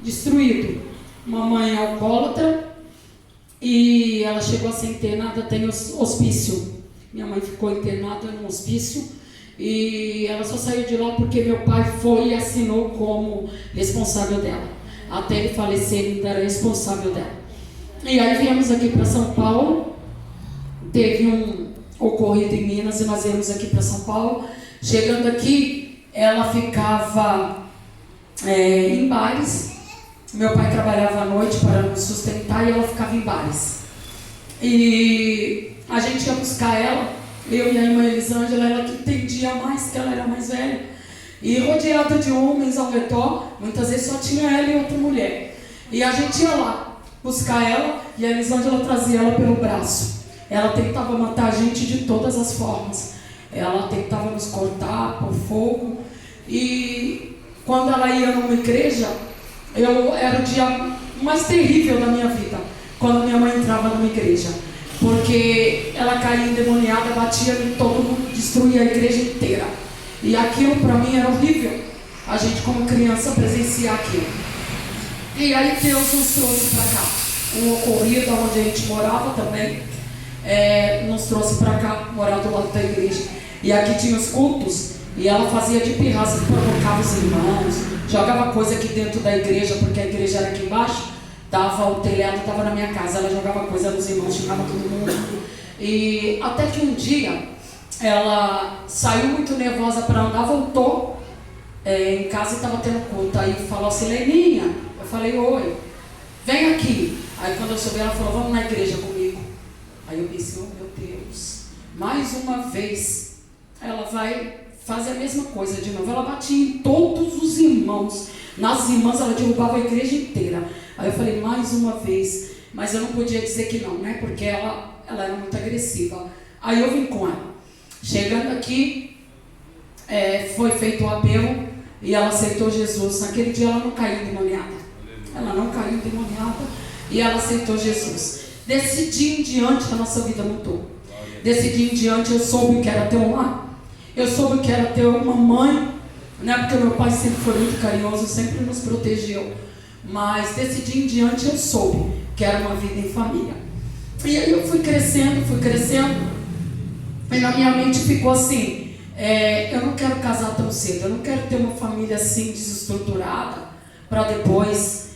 Destruído. Mamãe é alcoólatra e ela chegou a ser internada, tem hospício. Minha mãe ficou internada no hospício e ela só saiu de lá porque meu pai foi e assinou como responsável dela. Até ele falecer, ele ainda era responsável dela. E aí viemos aqui para São Paulo, teve um ocorrido em Minas e nós viemos aqui para São Paulo. Chegando aqui, ela ficava em bares. Meu pai trabalhava à noite para nos sustentar e ela ficava em bares. E a gente ia buscar ela, eu e a irmã Elisângela, ela que entendia mais, que ela era mais velha. E rodeada de homens ao redor, muitas vezes só tinha ela e outra mulher. E a gente ia lá buscar ela e a Elisângela trazia ela pelo braço. Ela tentava matar a gente de todas as formas. Ela tentava nos cortar por fogo. E quando ela ia numa igreja, era o dia mais terrível da minha vida, quando minha mãe entrava numa igreja, porque ela caía endemoniada, batia em todo mundo, destruía a igreja inteira, e aquilo para mim era horrível, a gente como criança presenciar aquilo. E aí Deus nos trouxe para cá, um ocorrido onde a gente morava também, nos trouxe para cá, morar do lado da igreja, e aqui tinha os cultos, e ela fazia de pirraça, provocava os irmãos, jogava coisa aqui dentro da igreja, porque a igreja era aqui embaixo, o telhado estava na minha casa, ela jogava coisa nos irmãos, xingava todo mundo. E até que um dia, ela saiu muito nervosa para andar, voltou em casa e estava tendo culto. Aí falou assim: Leninha, eu falei: oi, vem aqui. Aí quando eu soube, ela falou: vamos na igreja comigo. Aí eu pensei: oh meu Deus, mais uma vez ela vai fazer a mesma coisa de novo. Ela batia em todos os irmãos, nas irmãs ela derrubava a igreja inteira. Aí eu falei: mais uma vez, mas eu não podia dizer que não, né, porque ela era muito agressiva. Aí eu vim com ela. Chegando aqui, foi feito o apelo e ela aceitou Jesus. Naquele dia ela não caiu endemoniada, e ela aceitou Jesus. Desse dia em diante a nossa vida mudou. Desse dia em diante eu soube o que era ter um lar. Eu soube que era ter uma mãe, né, porque meu pai sempre foi muito carinhoso, sempre nos protegeu. Mas desse dia em diante eu soube que era uma vida em família. E aí eu fui crescendo, e na minha mente ficou assim: eu não quero casar tão cedo, eu não quero ter uma família assim desestruturada, para depois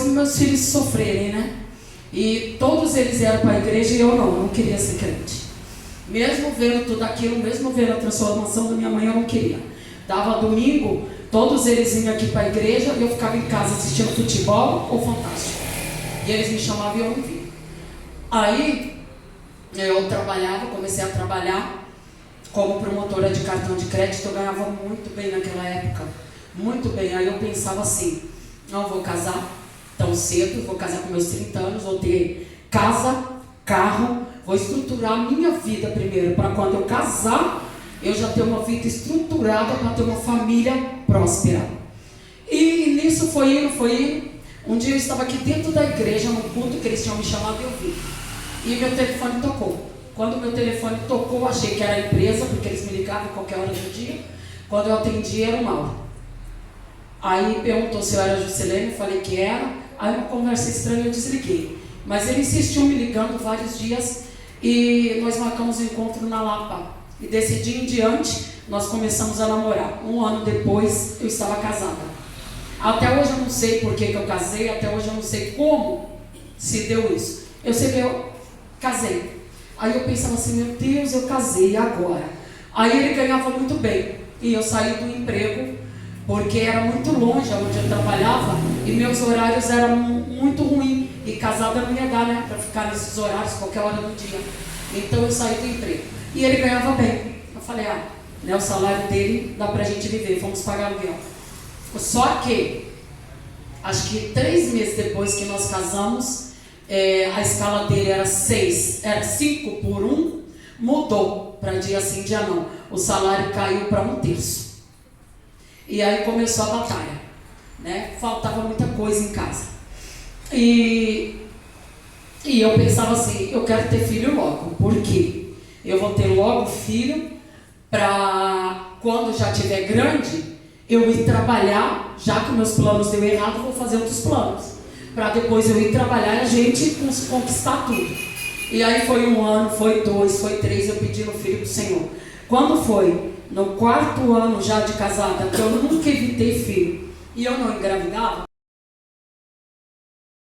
meus filhos sofrerem, né? E todos eles eram para a igreja e eu não queria ser crente. Mesmo vendo tudo aquilo, mesmo vendo a transformação da minha mãe, eu não queria. Dava domingo, todos eles vinham aqui para a igreja e eu ficava em casa assistindo futebol ou Fantástico. E eles me chamavam e eu não via. Aí eu comecei a trabalhar como promotora de cartão de crédito. Eu ganhava muito bem naquela época, muito bem. Aí eu pensava assim: não vou casar tão cedo, vou casar com meus 30 anos, vou ter casa, carro, vou estruturar a minha vida primeiro, para quando eu casar, eu já ter uma vida estruturada, para ter uma família próspera. E nisso foi indo. Um dia eu estava aqui dentro da igreja, no culto que eles tinham me chamado, e eu vi. E meu telefone tocou. Quando meu telefone tocou, eu achei que era a empresa, porque eles me ligavam a qualquer hora do dia. Quando eu atendi, era o Mauro. Aí perguntou se eu era a Juscelene, eu falei que era. Aí uma conversa estranha, eu desliguei. Mas ele insistiu me ligando vários dias e nós marcamos um encontro na Lapa. E desse dia em diante, nós começamos a namorar. 1 ano depois, eu estava casada. Até hoje eu não sei por que eu casei, até hoje eu não sei como se deu isso. Eu sei que eu casei. Aí eu pensava assim: meu Deus, eu casei, e agora? Aí ele ganhava muito bem e eu saí do emprego, porque era muito longe onde eu trabalhava e meus horários eram muito ruins. E casada não ia dar, né, para ficar nesses horários qualquer hora do dia. Então eu saí do emprego. E ele ganhava bem. Eu falei: o salário dele dá pra gente viver, vamos pagar aluguel. Só que, acho que 3 meses depois que nós casamos, a escala dele era 5 por 1, mudou para dia sim, dia não. O salário caiu para 1/3. E aí começou a batalha, né? Faltava muita coisa em casa. E eu pensava assim: eu quero ter filho logo. Por quê? Eu vou ter logo filho para quando já tiver grande, eu ir trabalhar, já que meus planos deu errado, vou fazer outros planos. Para depois eu ir trabalhar e a gente conquistar tudo. E aí foi 1 ano, foi 2, foi 3, eu pedindo filho para o Senhor. Quando foi no 4º ano já de casada, que eu nunca evitei filho, e eu não engravidava,